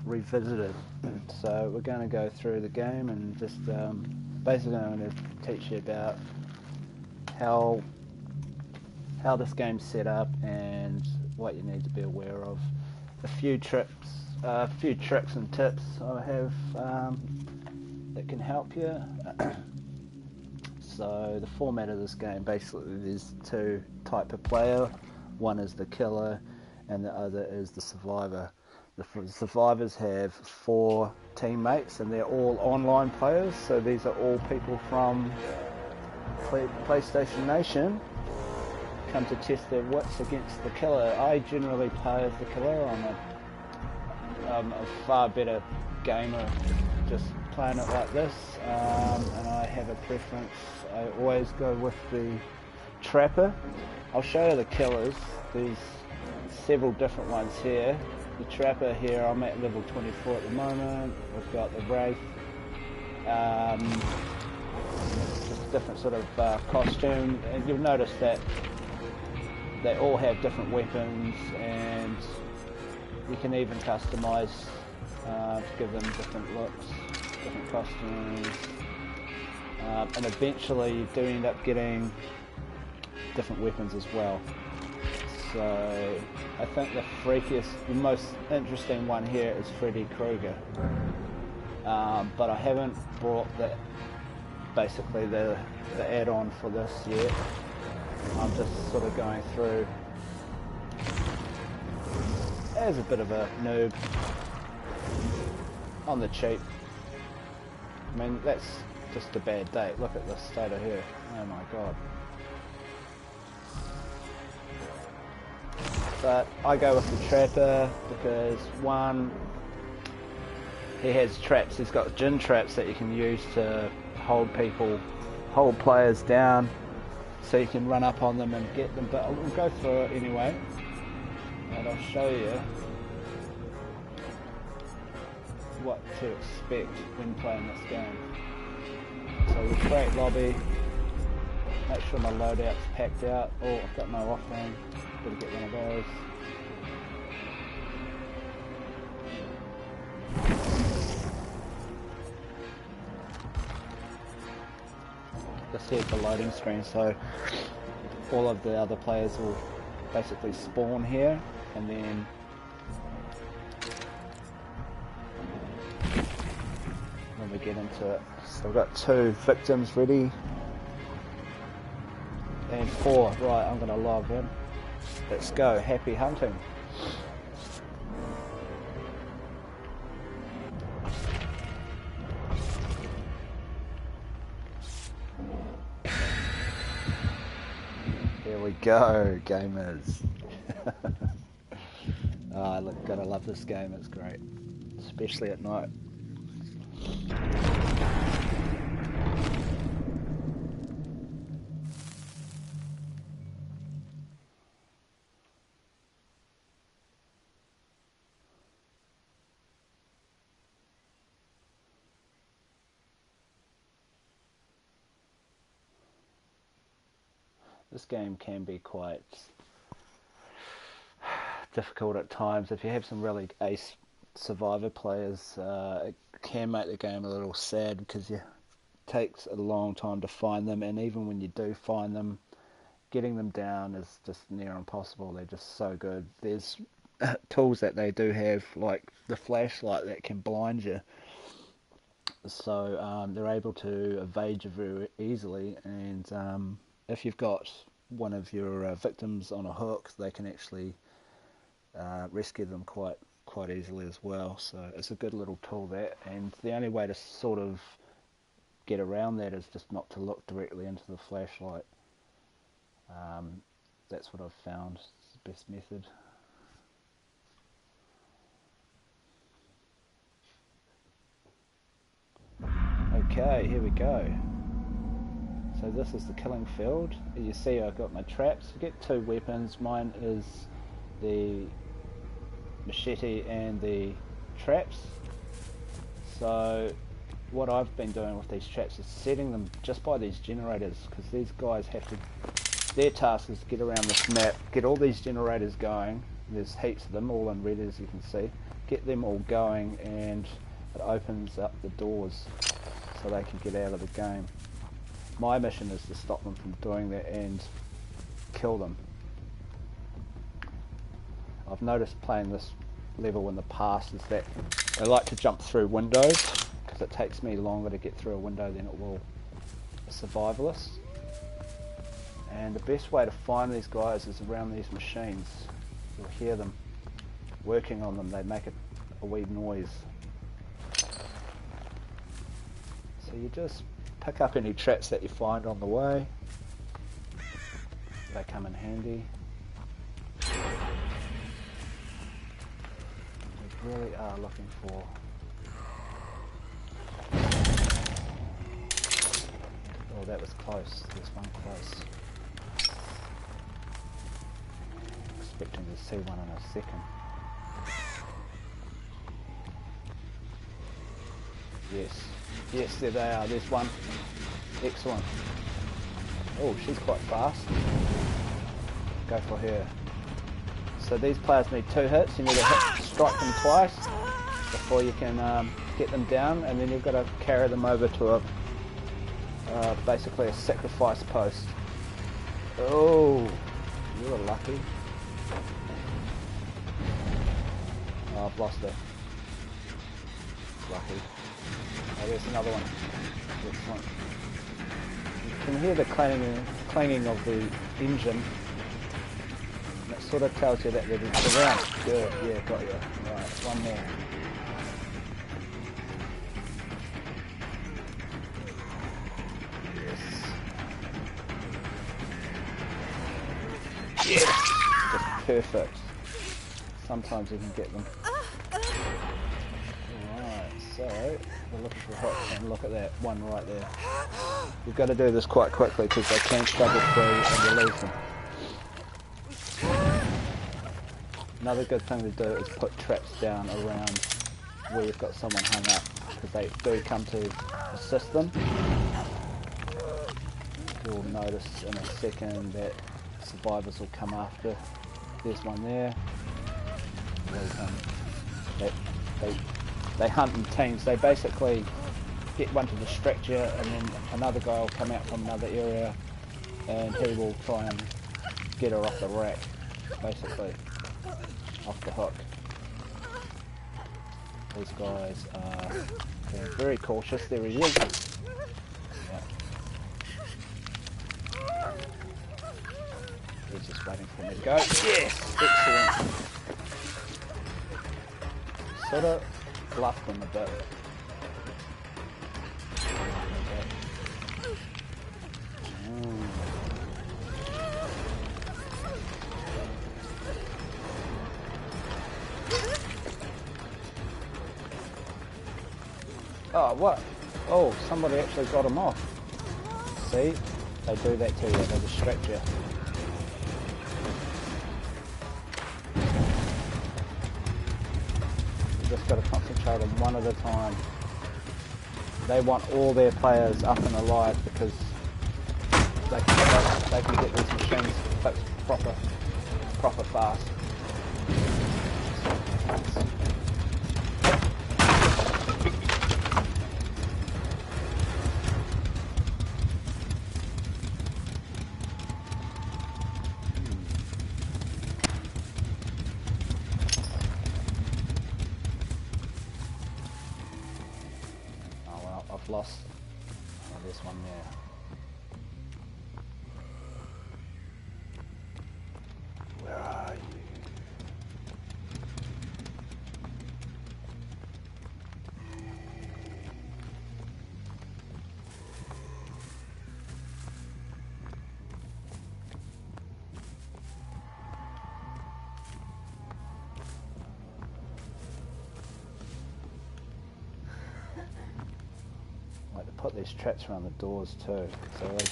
revisited. So we're going to go through the game and just basically I'm going to teach you about how this game's set up and what you need to be aware of. A few tricks and tips I have that can help you. So the format of this game, basically there's two types of player. One is the killer and the other is the survivor. The survivors have 4 teammates and they're all online players, so these are all people from PlayStation Nation come to test their wits against the killer. I generally play as the killer. I'm a far better gamer just playing it like this, and I have a preference. I always go with the trapper. I'll show you the killers. There's several different ones here. The trapper here, I'm at level 24 at the moment. We've got the wraith, just a different sort of costume, and you'll notice that they all have different weapons, and you can even customize to give them different looks, different costumes, and eventually you do end up getting different weapons as well. So I think the freakiest, the most interesting one here is Freddy Krueger, but I haven't brought basically the add-on for this yet. I'm just sort of going through as a bit of a noob on the cheap. I mean, that's just a bad date. Look at this stater here. Oh my god. But I go with the trapper because, one, he has traps. He's got gin traps that you can use to hold players down, so you can run up on them and get them. But we'll go through it anyway, and I'll show you what to expect when playing this game. So we create lobby, make sure my loadout's packed out. Oh, I've got no offering. Gotta get one of those. This here's the loading screen, so all of the other players will basically spawn here, and then when we get into it, so we've got 2 victims ready, and 4. Right, I'm gonna log in. Let's go. Happy hunting. Here we go, gamers. Look, gotta love this game. It's great, especially at night. This game can be quite difficult at times. If you have some really ace survivor players, it can make the game a little sad because it takes a long time to find them, and even when you do find them, getting them down is just near impossible. They're just so good. There's tools that they do have, like the flashlight, that can blind you, so they're able to evade you very easily, and if you've got one of your victims on a hook, they can actually rescue them quite easily as well. So it's a good little tool, that, and the only way to sort of get around that is just not to look directly into the flashlight. That's what I've found is the best method. Okay, here we go. So this is the killing field. You see I've got my traps. You get 2 weapons. Mine is the machete and the traps. So what I've been doing with these traps is setting them just by these generators, because these guys have to, their task is to get around this map, get all these generators going. There's heaps of them, all in red as you can see. get them all going, and it opens up the doors so they can get out of the game. My mission is to stop them from doing that and kill them. I've noticed playing this level in the past is that I like to jump through windows because it takes me longer to get through a window than it will a survivalist. And the best way to find these guys is around these machines. You'll hear them working on them, they make a wee noise. So you just pick up any traps that you find on the way. They come in handy. We really are looking for oh, that was close. There's one close. Expecting to see one in a second. Yes. Yes, there they are. There's one. Excellent. Oh, she's quite fast. Go for her. So these players need 2 hits. You need to strike them twice before you can get them down, and then you've got to carry them over to a basically a sacrifice post. Oh, you were lucky. Oh, I've lost her. Lucky. Oh, there's another one. Excellent. You can hear the clanging of the engine. That sort of tells you that they're around. Good, yeah, got you. Right, one more. Yes. Yes! Just perfect. Sometimes you can get them. Alright, so we're looking for hooks, and look at that one right there. You've got to do this quite quickly because they can struggle through and release them. Another good thing to do is put traps down around where you've got someone hung up, because they do come to assist them. You'll notice in a second that survivors will come after. There's one there. They hunt in teams. They basically get one to distract you, and then another guy will come out from another area and he will try and get her off the rack, basically off the hook. These guys are very cautious. They're resilient. Yeah. He's just waiting for me to go. Yes! Excellent. Sort of bluffed them a bit. Oh, what? Oh, somebody actually got him off. See? They do that to you, they distract you. You just got to concentrate on one at a time. They want all their players up and alive because they can get these machines fixed proper fast. I've lost. Oh, there's one there. Where are you? Put these traps around the doors too, so they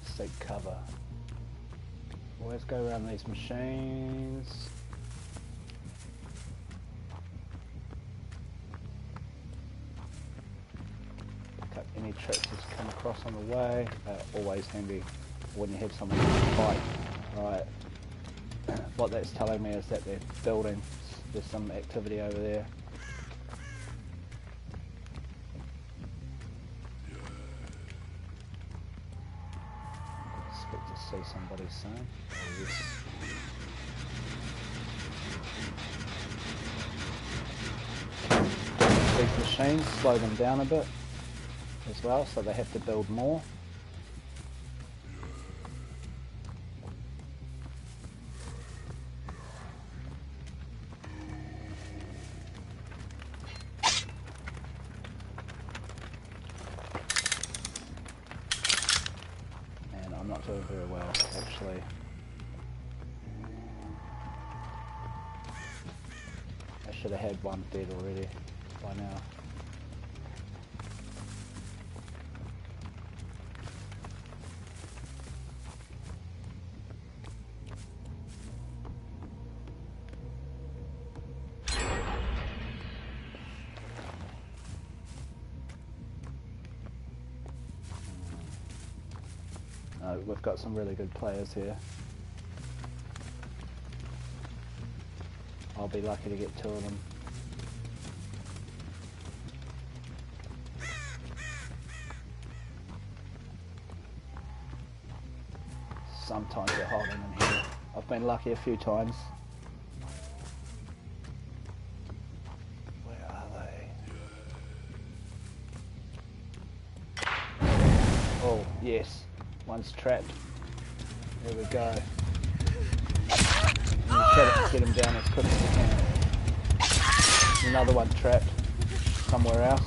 seek cover. Always go around these machines. Pick up any traps that's come across on the way. Always handy when you have someone to fight. Right. what that's telling me is that they're building. There's some activity over there. Expect to see somebody soon. Oh, yes. These machines slow them down a bit as well, so they have to build more. And I'm not doing very well, actually. I should have had one dead already by now. We've got some really good players here. I'll be lucky to get 2 of them. Sometimes they're holding in here. I've been lucky a few times. Where are they? Oh, yes. One's trapped. There we go. And you try to get him down as quick as you can. Another one trapped somewhere else.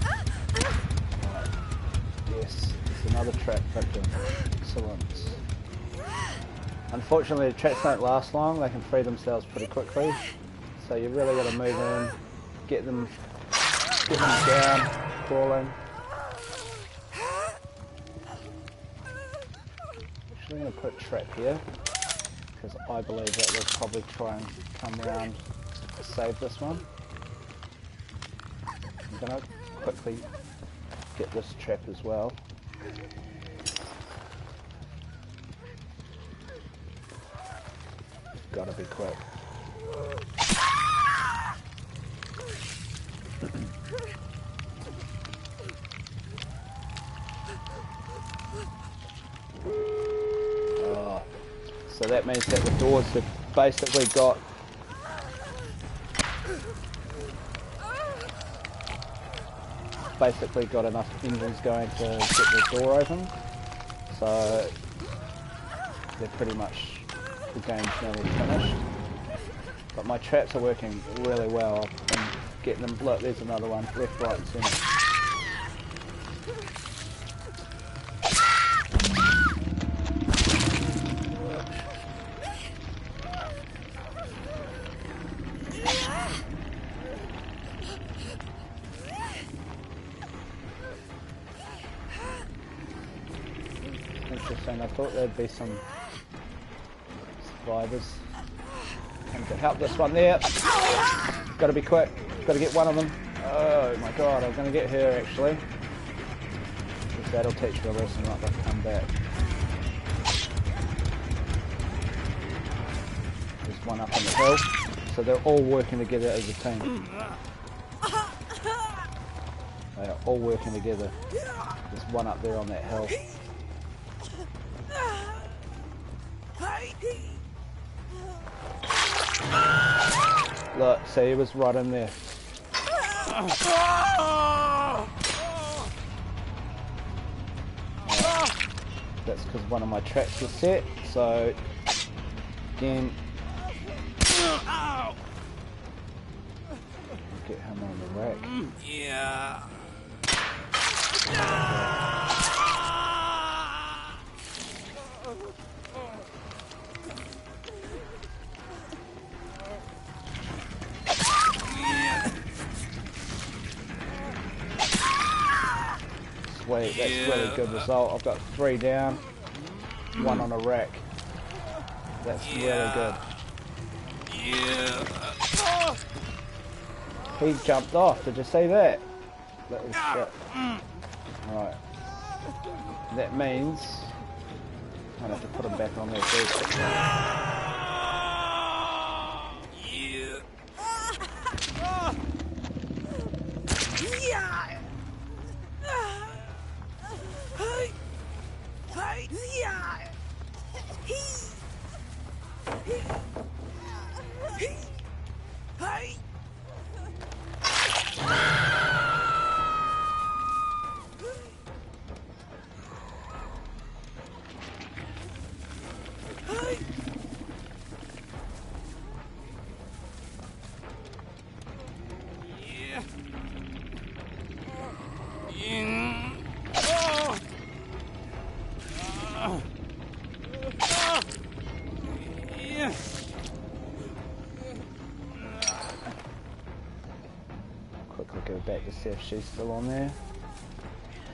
Right. Yes, it's another trap victim. Excellent. Unfortunately, the traps don't last long. They can free themselves pretty quickly. So you really got to move in, get them down, crawling. I'm going to put a trap here because I believe that they'll probably try and come around to save this one. I'm going to quickly get this trap as well. Gotta be quick. So that means that the doors have basically got enough engines going to get the door open. So they're pretty much, the game's nearly finished. But my traps are working really well. I've been getting them. Look, there's another one, left, right, and centre. Interesting, I thought there'd be some survivors. And to help this one there. Gotta be quick, gotta get one of them. Oh my god, I'm gonna get her actually. Because that'll teach her a lesson, not to come back. There's one up on the hill. So they're all working together as a team. They are all working together. There's one up there on that hill. Look, see, he was right in there. That's because one of my traps was set, so again, get him on the rack. Yeah. Sweet, that's a really good result. I've got 3 down, 1 on a rack. That's really good. Yeah. He jumped off, did you see that? Little shit. Right. That means I'll have to put him back on there too. Yeah. Quickly go back to see if she's still on there.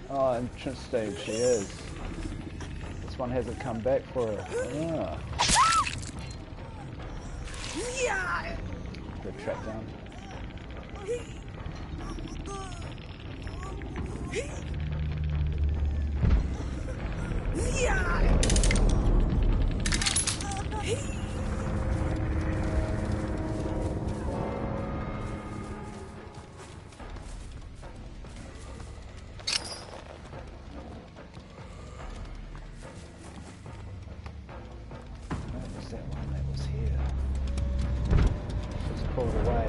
Oh, interesting, she is. This one hasn't come back for her. Ah. Good track down. That one that was here. Just pull it away.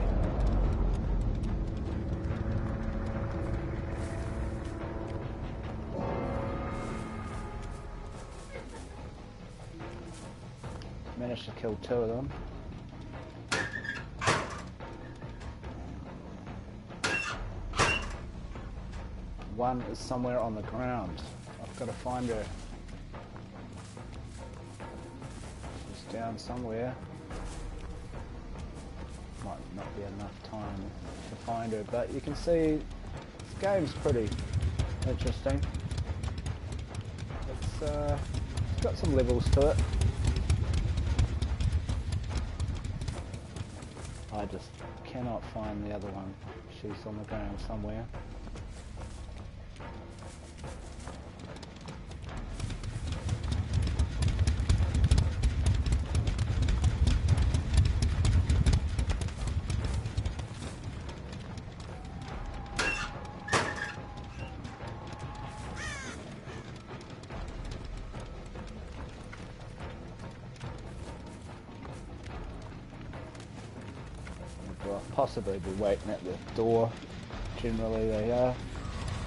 Managed to kill 2 of them. One is somewhere on the ground. I've got to find her. Down somewhere. Might not be enough time to find her, but you can see this game's pretty interesting. It's got some levels to it. I just cannot find the other one. She's on the ground somewhere. I'll possibly be waiting at the door. Generally they are.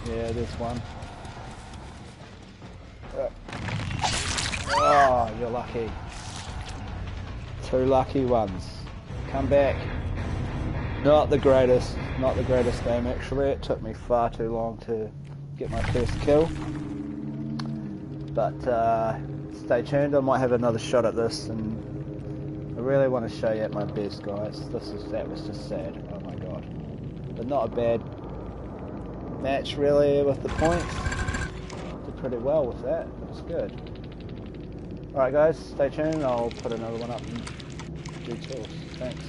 Yeah, there's one. Oh, you're lucky. 2 lucky ones. Come back. Not the greatest game actually. It took me far too long to get my first kill. But stay tuned, I might have another shot at this, and I really want to show you at my best, guys. That was just sad. Oh my god. But not a bad match really with the points. Did pretty well with that. It was good. Alright guys, stay tuned. I'll put another one up in due course. Thanks.